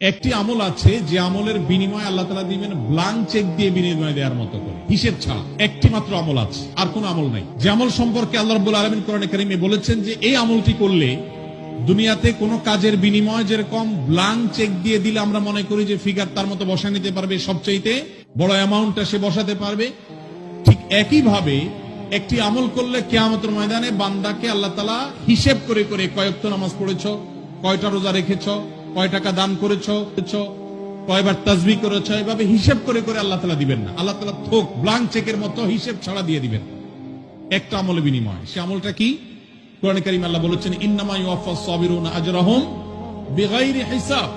একটি আমল আছে যে আমলের বিনিময় আল্লাহ তাআলা দিবেন ব্ল্যাঙ্ক চেক দিয়ে বিনিময় দেওয়ার মতো করে, হিসেব ছাড়া। একটি মাত্র আমল আছে, আর কোন আমল নাই। যে আমল সম্পর্কে আল্লাহ রাব্বুল আলামিন কোরআনে কারীমে বলেছেন যে এই আমলটি করলে দুনিয়াতে কোন কাজের বিনিময় যেরকম ব্ল্যাঙ্ক চেক দিয়ে দিলে আমরা মনে করি যে ফিগার তার মতো বসা নিতে পারবে, সবচাইতে বড় অ্যামাউন্টটা সে বসাতে পারবে, ঠিক একই ভাবে একটি আমল করলে কিয়ামতের ময়দানে বান্দাকে আল্লাহ তাআলা হিসেব করে করে কয় ওয়াক্ত নামাজ পড়েছো, কয়টা রোজা রেখেছো, কয় টাকা দান করেছো, কয়বার তাসবিহ করেছো, এভাবে হিসেব করে করে আল্লাহ তাআলা দিবেন না। আল্লাহ তাআলা থোক ব্ল্যাঙ্ক চেকের মতো হিসেব ছাড়া দিয়ে দিবেন একটা আমলের বিনিময়। সে আমলটা কি? কোরআনে কারীমে আল্লাহ বলেছেন ইন্নামা ইউওয়াফাস সাবিরুনা আজরাহুম বিগাইরি হিসাব।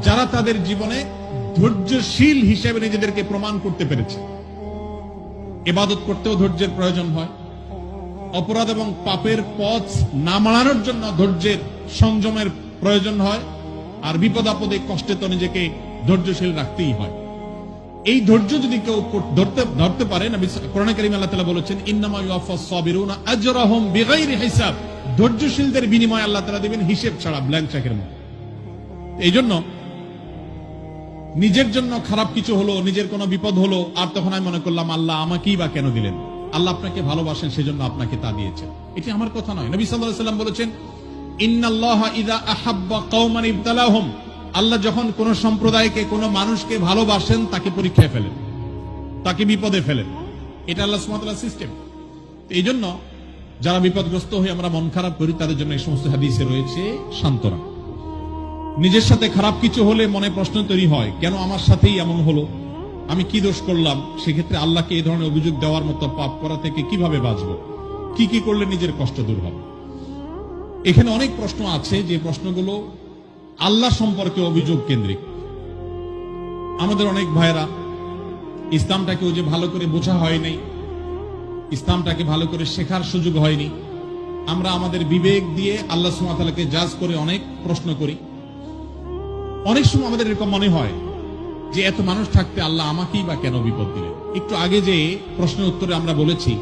যারা তাদের জীবনে ধৈর্যশীল হিসেবে নিজেদেরকে প্রমাণ করতে পেরেছে। ইবাদত করতেও ধৈর্যের প্রয়োজন হয়, অপরাধ এবং পাপের পথ না মানানোর জন্য ধৈর্যের সংযমের প্রয়োজন হয়, আর বিপদ আপদে কষ্টে তো নিজেকে ধৈর্যশীল রাখতেই হয়। এই ধৈর্য যদি কেউ ধরতে পারে, নবী কোরআনে কারীমে আল্লাহ তাআলা বলেছেন ইন্নামা ইউওয়াফাস সাবিরুনা আজরাহুম বিগাইরি হিসাব। ধৈর্যশীলদের বিনিময় আল্লাহ তাআলা দিবেন হিসেব ছাড়া, ব্ল্যাঙ্ক চেকের মতো। এই জন্য নিজের জন্য খারাপ কিছু হলো, নিজের কোনো বিপদ হলো, আর তখন আমি মনে করলাম আল্লাহ আমাকেই বা কেন দিলেন? আল্লাহ আপনাকে ভালোবাসেন, সেজন্য আপনাকে তা দিয়েছেন। এটি আমার কথা নয়। নবী সাল্লাল্লাহু আলাইহি ওয়াসাল্লাম বলেছেন ইন্নাল্লাহা ইযা আহাব্বা কওমান ইবতালাহুম। আল্লাহ যখন কোন সম্প্রদায়কে, কোন মানুষকে ভালোবাসেন, তাকে পরীক্ষায় ফেলেন, তাকে বিপদে ফেলেন। এটা আল্লাহ সুবহানাহু ওয়া তাআলার সিস্টেম। এই জন্য যারা বিপদগ্রস্ত হয়ে আমরা মন খারাপ করি, তাদের জন্য এই সমস্ত হাদিসে রয়েছে সান্ত্বনা। নিজের সাথে খারাপ কিছু হলে মনে প্রশ্ন তৈরি হয়, কেন আমার সাথেই এমন হলো, আমি কি দোষ করলাম? সেক্ষেত্রে আল্লাহকে এই ধরনের অভিযোগ দেওয়ার মতো পাপ করা থেকে কিভাবে বাঁচবো, কি কি করলে নিজের কষ্ট দূর হবে? এখানে অনেক প্রশ্ন আছে, যে প্রশ্নগুলো আল্লাহ সম্পর্কে অভিযোগ কেন্দ্রিক। আমাদের অনেক ভাইরা ইসলামটাকে যে ভালো করে বোঝা হয় নাই, ইসলামটাকে ভালো করে শেখার সুযোগ হয়নি। আমরা আমাদের বিবেক দিয়ে আল্লাহ সুবহানাহু ওয়া তাআলাকে জাজ করে অনেক প্রশ্ন করি। অনেক সময় আমাদের এরকম মনে হয় যে এত মানুষ থাকতে আল্লাহ আমাকেই বা কেন বিপদ দিলেন? একটু আগে যে প্রশ্নের উত্তরে আমরা বলেছি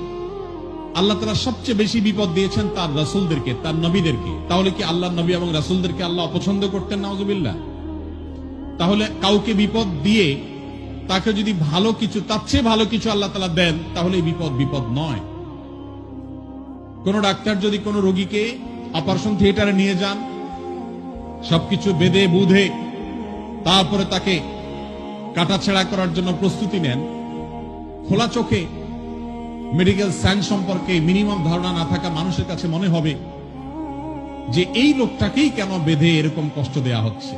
আল্লাহ তাআলা সবচেয়ে বেশি বিপদ দিয়েছেন তার রাসূলদেরকে, তার নবীদেরকে। তাহলে কি আল্লাহ নবী এবং রাসূলদেরকে আল্লাহ অপছন্দ করতেন? নাউযুবিল্লাহ। তাহলে কাউকে বিপদ দিয়ে তাকে যদি ভালো কিছু, তার চেয়ে ভালো কিছু আল্লাহ তাআলা দেন, তাহলে এই বিপদ নয়। কোন ডাক্তার যদি কোন রোগীকে অপারেশন থিয়েটারে নিয়ে যান, সবকিছু বেঁধে বুঝে তারপরে তাকে কাটাছেঁড়া করার জন্য প্রস্তুতি নেন, খোলা চোখে মেডিকেল সায়েন্স সম্পর্কে মিনিমাম ধারণা না থাকা মানুষের কাছে মনে হবে যে এই লোকটাকেই কেন বেঁধে এরকম কষ্ট দেয়া হচ্ছে।